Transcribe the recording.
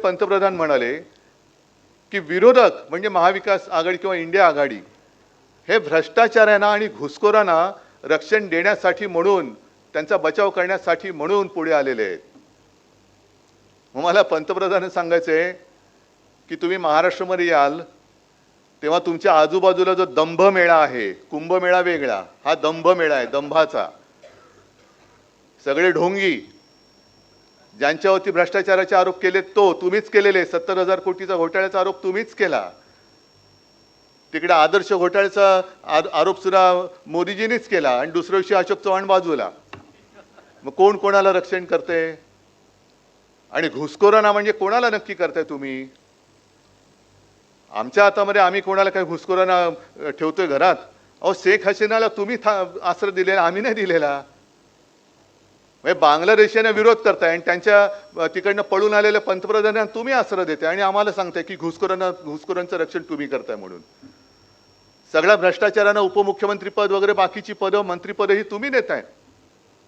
पंतप्रधान म्हणाले की विरोधक म्हणजे महाविकास आघाडी किंवा इंडिया आघाडी हे भ्रष्टाचाऱ्यांना आणि घुसखोरांना रक्षण देण्यासाठी म्हणून, त्यांचा बचाव करण्यासाठी म्हणून पुढे आलेले आहेत. मग मला पंतप्रधान सांगायचे की तुम्ही महाराष्ट्रामध्ये याल तेव्हा तुमच्या आजूबाजूला जो दंभमेळा आहे, कुंभमेळा वेगळा, हा दंभमेळा आहे, दंभाचा. सगळे ढोंगी ज्यांच्यावरती भ्रष्टाचाराचे आरोप केले तो तुम्हीच केलेले. 70,000 कोटीचा घोटाळ्याचा आरोप तुम्हीच केला. तिकडे आदर्श घोटाळ्याचा आरोप सुद्धा मोदीजींनीच केला आणि दुसऱ्या दिवशी अशोक चव्हाण बाजूला. मग कोण कोणाला रक्षण करते? आणि घुसखोरांना म्हणजे कोणाला नक्की करताय तुम्ही? आमच्या हातामध्ये आम्ही कोणाला काही घुसखोरांना ठेवतोय घरात? अहो, शेख हसीनाला तुम्ही आश्रय दिलेला, आम्ही नाही दिलेला. म्हणजे बांगलादेशाने विरोध करताय आणि त्यांच्या तिकडनं पळून आलेल्या पंतप्रधानांना तुम्ही आश्रय देताय आणि आम्हाला सांगताय की घुसखोरांचं रक्षण तुम्ही करताय म्हणून. सगळ्या भ्रष्टाचारांना उपमुख्यमंत्री पद वगैरे बाकीची पदं, मंत्रीपदं ही तुम्ही देताय.